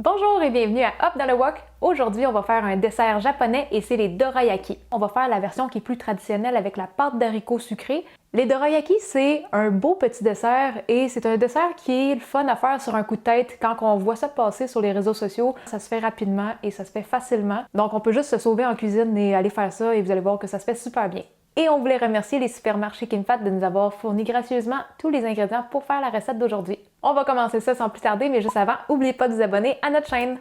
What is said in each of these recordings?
Bonjour et bienvenue à Hop dans le Wok. Aujourd'hui, on va faire un dessert japonais et c'est les dorayaki. On va faire la version qui est plus traditionnelle avec la pâte d'haricots sucrée. Les dorayaki, c'est un beau petit dessert et c'est un dessert qui est le fun à faire sur un coup de tête quand on voit ça passer sur les réseaux sociaux. Ça se fait rapidement et ça se fait facilement. Donc on peut juste se sauver en cuisine et aller faire ça et vous allez voir que ça se fait super bien. Et on voulait remercier les supermarchés KimFat de nous avoir fourni gracieusement tous les ingrédients pour faire la recette d'aujourd'hui. On va commencer ça sans plus tarder, mais juste avant, n'oubliez pas de vous abonner à notre chaîne.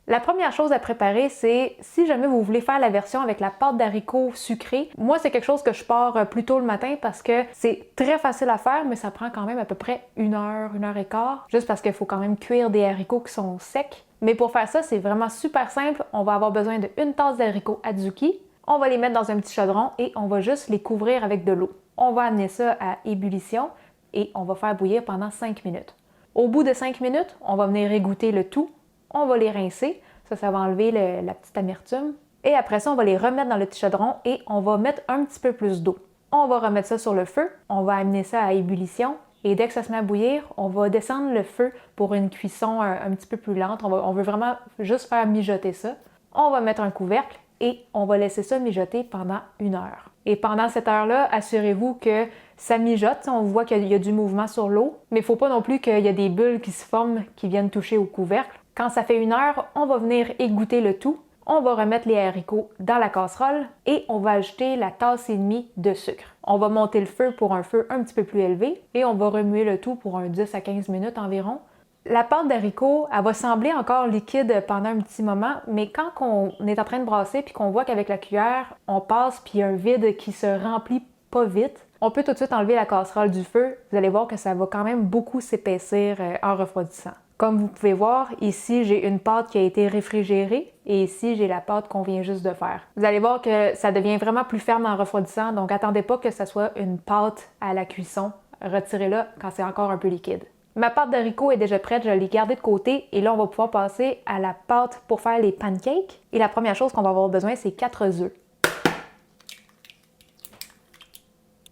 La première chose à préparer, c'est si jamais vous voulez faire la version avec la pâte d'haricots sucrée. Moi, c'est quelque chose que je pars plus tôt le matin parce que c'est très facile à faire, mais ça prend quand même à peu près une heure et quart, juste parce qu'il faut quand même cuire des haricots qui sont secs. Mais pour faire ça, c'est vraiment super simple. On va avoir besoin d'une tasse d'haricots Adzuki. On va les mettre dans un petit chaudron et on va juste les couvrir avec de l'eau. On va amener ça à ébullition et on va faire bouillir pendant 5 minutes. Au bout de 5 minutes, on va venir égoutter le tout. On va les rincer. Ça va enlever la petite amertume. Et après ça, on va les remettre dans le petit chaudron et on va mettre un petit peu plus d'eau. On va remettre ça sur le feu. On va amener ça à ébullition. Et dès que ça se met à bouillir, on va descendre le feu pour une cuisson un petit peu plus lente. On veut vraiment juste faire mijoter ça. On va mettre un couvercle et on va laisser ça mijoter pendant 1 heure. Et pendant cette heure-là, assurez-vous que ça mijote. On voit qu'il y a du mouvement sur l'eau, mais il ne faut pas non plus qu'il y ait des bulles qui se forment qui viennent toucher au couvercle. Quand ça fait 1 heure, on va venir égoutter le tout. On va remettre les haricots dans la casserole et on va ajouter la tasse et demie de sucre. On va monter le feu pour un feu un petit peu plus élevé et on va remuer le tout pour un 10 à 15 minutes environ. La pâte d'haricots, elle va sembler encore liquide pendant un petit moment, mais quand on est en train de brasser puis qu'on voit qu'avec la cuillère, on passe puis il y a un vide qui se remplit pas vite, on peut tout de suite enlever la casserole du feu. Vous allez voir que ça va quand même beaucoup s'épaissir en refroidissant. Comme vous pouvez voir, ici, j'ai une pâte qui a été réfrigérée et ici, j'ai la pâte qu'on vient juste de faire. Vous allez voir que ça devient vraiment plus ferme en refroidissant, donc attendez pas que ça soit une pâte à la cuisson. Retirez-la quand c'est encore un peu liquide. Ma pâte d'haricots est déjà prête, je l'ai gardée de côté et là, on va pouvoir passer à la pâte pour faire les pancakes. Et la première chose qu'on va avoir besoin, c'est 4 œufs.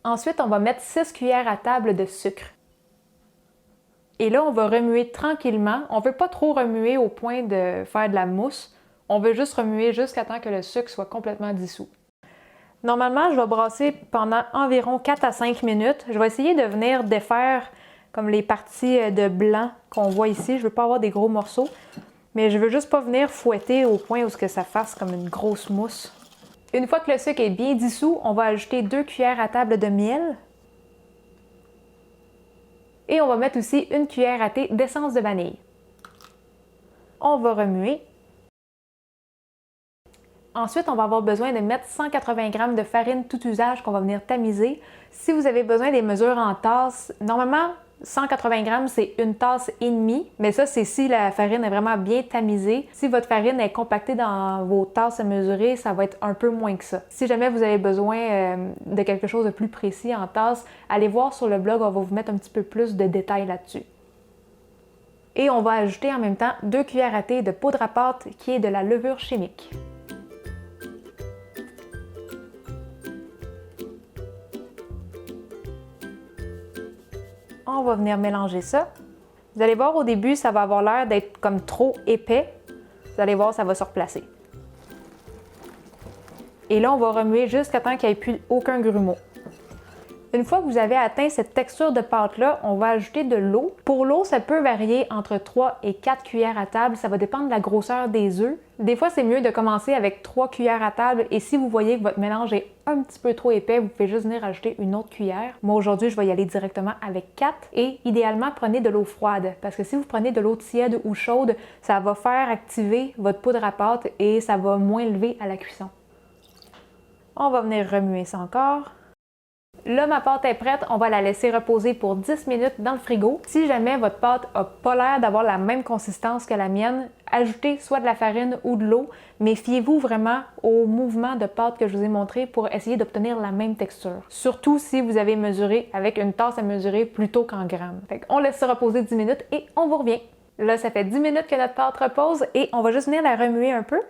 Ensuite, on va mettre 6 cuillères à table de sucre. Et là, on va remuer tranquillement. On ne veut pas trop remuer au point de faire de la mousse. On veut juste remuer jusqu'à temps que le sucre soit complètement dissous. Normalement, je vais brasser pendant environ 4 à 5 minutes. Je vais essayer de venir défaire comme les parties de blanc qu'on voit ici. Je ne veux pas avoir des gros morceaux, mais je veux juste pas venir fouetter au point où ça fasse comme une grosse mousse. Une fois que le sucre est bien dissous, on va ajouter 2 cuillères à table de miel. Et on va mettre aussi 1 cuillère à thé d'essence de vanille. On va remuer. Ensuite, on va avoir besoin de mettre 180 g de farine tout usage qu'on va venir tamiser. Si vous avez besoin des mesures en tasses, normalement, 180 g, c'est 1,5 tasse, mais ça, c'est si la farine est vraiment bien tamisée. Si votre farine est compactée dans vos tasses à mesurer, ça va être un peu moins que ça. Si jamais vous avez besoin de quelque chose de plus précis en tasse, allez voir sur le blog, on va vous mettre un petit peu plus de détails là-dessus. Et on va ajouter en même temps 2 cuillères à thé de poudre à pâte qui est de la levure chimique. On va venir mélanger ça. Vous allez voir au début, ça va avoir l'air d'être comme trop épais. Vous allez voir, ça va se replacer. Et là, on va remuer jusqu'à temps qu'il n'y ait plus aucun grumeau. Une fois que vous avez atteint cette texture de pâte-là, on va ajouter de l'eau. Pour l'eau, ça peut varier entre 3 et 4 cuillères à table. Ça va dépendre de la grosseur des œufs. Des fois, c'est mieux de commencer avec 3 cuillères à table. Et si vous voyez que votre mélange est un petit peu trop épais, vous pouvez juste venir ajouter une autre cuillère. Moi, aujourd'hui, je vais y aller directement avec 4. Et idéalement, prenez de l'eau froide. Parce que si vous prenez de l'eau tiède ou chaude, ça va faire activer votre poudre à pâte et ça va moins lever à la cuisson. On va venir remuer ça encore. Là, ma pâte est prête, on va la laisser reposer pour 10 minutes dans le frigo. Si jamais votre pâte n'a pas l'air d'avoir la même consistance que la mienne, ajoutez soit de la farine ou de l'eau, mais fiez-vous vraiment au mouvement de pâte que je vous ai montré pour essayer d'obtenir la même texture. Surtout si vous avez mesuré avec une tasse à mesurer plutôt qu'en grammes. On laisse ça reposer 10 minutes et on vous revient. Là, ça fait 10 minutes que notre pâte repose et on va juste venir la remuer un peu.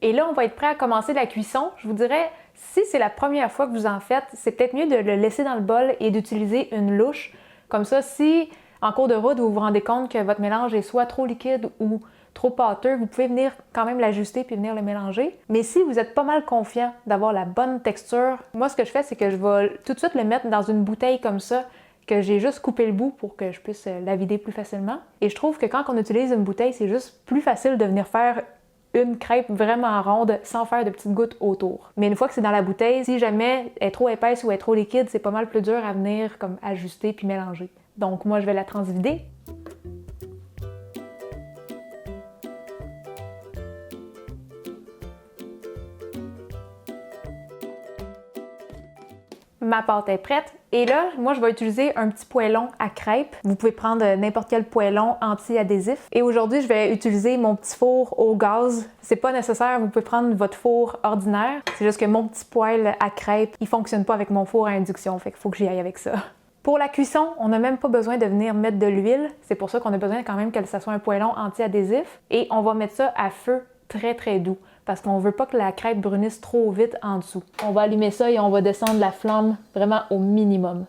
Et là, on va être prêt à commencer la cuisson. Je vous dirais, si c'est la première fois que vous en faites, c'est peut-être mieux de le laisser dans le bol et d'utiliser une louche. Comme ça, si en cours de route, vous vous rendez compte que votre mélange est soit trop liquide ou trop pâteux, vous pouvez venir quand même l'ajuster puis venir le mélanger. Mais si vous êtes pas mal confiant d'avoir la bonne texture, moi, ce que je fais, c'est que je vais tout de suite le mettre dans une bouteille comme ça, que j'ai juste coupé le bout pour que je puisse la vider plus facilement. Et je trouve que quand on utilise une bouteille, c'est juste plus facile de venir faire une crêpe vraiment ronde sans faire de petites gouttes autour. Mais une fois que c'est dans la bouteille, si jamais elle est trop épaisse ou elle est trop liquide, c'est pas mal plus dur à venir comme ajuster puis mélanger. Donc moi, je vais la transvider. Ma pâte est prête. Et là, moi, je vais utiliser un petit poêlon à crêpes. Vous pouvez prendre n'importe quel poêlon anti-adhésif. Et aujourd'hui, je vais utiliser mon petit four au gaz. C'est pas nécessaire, vous pouvez prendre votre four ordinaire. C'est juste que mon petit poêle à crêpes, il fonctionne pas avec mon four à induction, fait qu'il faut que j'y aille avec ça. Pour la cuisson, on n'a même pas besoin de venir mettre de l'huile. C'est pour ça qu'on a besoin quand même que ça soit un poêlon anti-adhésif. Et on va mettre ça à feu très très doux, parce qu'on veut pas que la crêpe brunisse trop vite en dessous. On va allumer ça et on va descendre la flamme vraiment au minimum.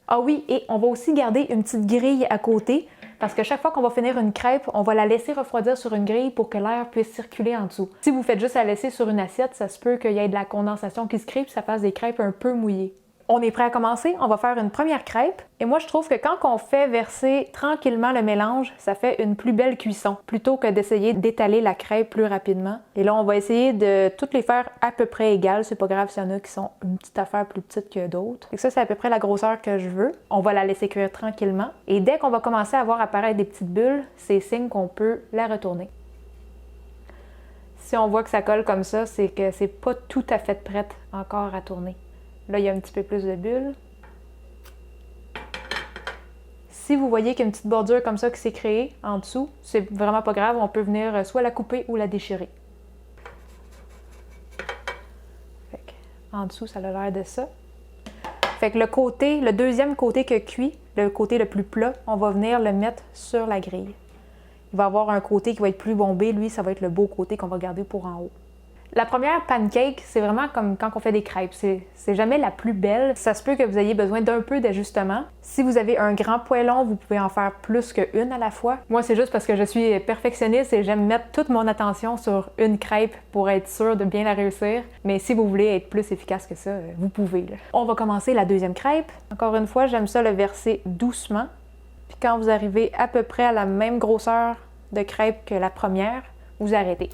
Ah oui, et on va aussi garder une petite grille à côté, parce que chaque fois qu'on va finir une crêpe, on va la laisser refroidir sur une grille pour que l'air puisse circuler en dessous. Si vous faites juste la laisser sur une assiette, ça se peut qu'il y ait de la condensation qui se crée et ça fasse des crêpes un peu mouillées. On est prêt à commencer, on va faire une première crêpe. Et moi, je trouve que quand on fait verser tranquillement le mélange, ça fait une plus belle cuisson, plutôt que d'essayer d'étaler la crêpe plus rapidement. Et là, on va essayer de toutes les faire à peu près égales. C'est pas grave s'il y en a qui sont une petite affaire plus petite que d'autres. Et ça, c'est à peu près la grosseur que je veux. On va la laisser cuire tranquillement. Et dès qu'on va commencer à voir apparaître des petites bulles, c'est signe qu'on peut la retourner. Si on voit que ça colle comme ça, c'est que c'est pas tout à fait prête encore à tourner. Là, il y a un petit peu plus de bulles. Si vous voyez qu'il y a une petite bordure comme ça qui s'est créée en dessous, c'est vraiment pas grave, on peut venir soit la couper ou la déchirer. En dessous, ça a l'air de ça. Fait que le deuxième côté que cuit, le côté le plus plat, on va venir le mettre sur la grille. Il va y avoir un côté qui va être plus bombé, lui, ça va être le beau côté qu'on va garder pour en haut. La première pancake, c'est vraiment comme quand on fait des crêpes. C'est jamais la plus belle. Ça se peut que vous ayez besoin d'un peu d'ajustement. Si vous avez un grand poêlon, vous pouvez en faire plus qu'une à la fois. Moi, c'est juste parce que je suis perfectionniste et j'aime mettre toute mon attention sur une crêpe pour être sûre de bien la réussir. Mais si vous voulez être plus efficace que ça, vous pouvez. Là. On va commencer la deuxième crêpe. Encore une fois, j'aime ça le verser doucement. Puis quand vous arrivez à peu près à la même grosseur de crêpe que la première, vous arrêtez.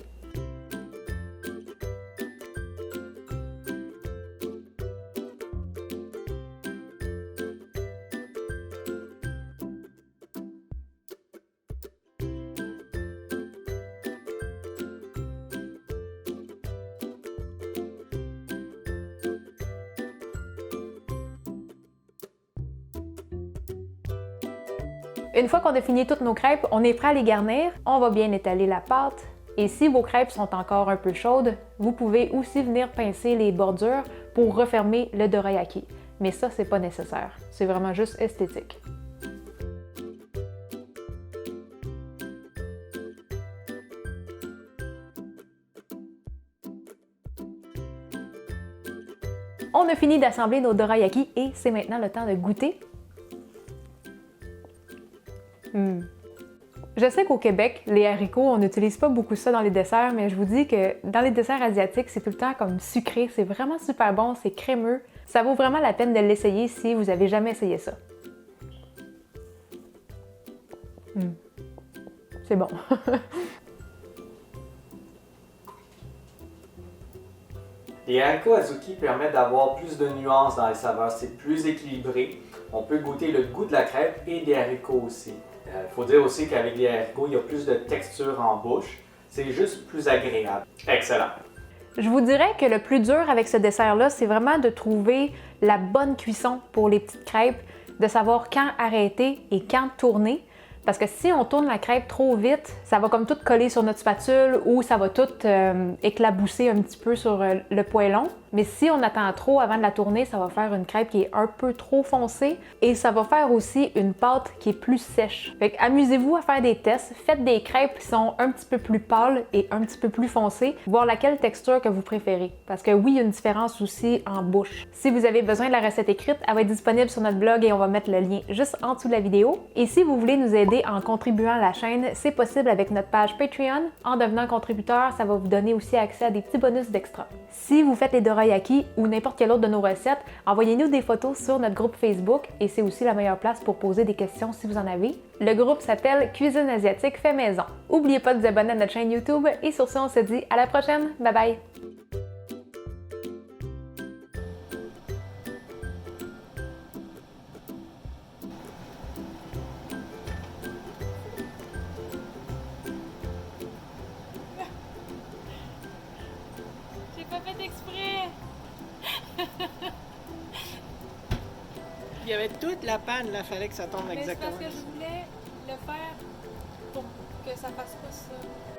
Une fois qu'on a fini toutes nos crêpes, on est prêt à les garnir. On va bien étaler la pâte. Et si vos crêpes sont encore un peu chaudes, vous pouvez aussi venir pincer les bordures pour refermer le dorayaki. Mais ça, c'est pas nécessaire. C'est vraiment juste esthétique. On a fini d'assembler nos dorayaki et c'est maintenant le temps de goûter. Je sais qu'au Québec, les haricots, on n'utilise pas beaucoup ça dans les desserts, mais je vous dis que dans les desserts asiatiques, c'est tout le temps comme sucré. C'est vraiment super bon, c'est crémeux. Ça vaut vraiment la peine de l'essayer si vous avez jamais essayé ça. C'est bon. Les haricots azuki permettent d'avoir plus de nuances dans les saveurs, c'est plus équilibré. On peut goûter le goût de la crêpe et des haricots aussi. Il faut dire aussi qu'avec les haricots, il y a plus de texture en bouche. C'est juste plus agréable. Excellent! Je vous dirais que le plus dur avec ce dessert-là, c'est vraiment de trouver la bonne cuisson pour les petites crêpes, de savoir quand arrêter et quand tourner. Parce que si on tourne la crêpe trop vite, ça va comme tout coller sur notre spatule ou ça va tout éclabousser un petit peu sur le poêlon. Mais si on attend trop avant de la tourner, ça va faire une crêpe qui est un peu trop foncée et ça va faire aussi une pâte qui est plus sèche. Fait que amusez-vous à faire des tests, faites des crêpes qui sont un petit peu plus pâles et un petit peu plus foncées, voir laquelle texture que vous préférez. Parce que oui, il y a une différence aussi en bouche. Si vous avez besoin de la recette écrite, elle va être disponible sur notre blog et on va mettre le lien juste en dessous de la vidéo. Et si vous voulez nous aider en contribuant à la chaîne, c'est possible avec notre page Patreon. En devenant contributeur, ça va vous donner aussi accès à des petits bonus d'extra. Si vous faites les dorayaki ou n'importe quelle autre de nos recettes, envoyez-nous des photos sur notre groupe Facebook et c'est aussi la meilleure place pour poser des questions si vous en avez. Le groupe s'appelle Cuisine asiatique fait maison. N'oubliez pas de vous abonner à notre chaîne YouTube et sur ce, on se dit à la prochaine. Bye bye! J'ai pas fait exprès! Il y avait toute la panne, là, fallait que ça tombe Mais c'est exactement. parce que je voulais le faire pour que ça fasse pas ça.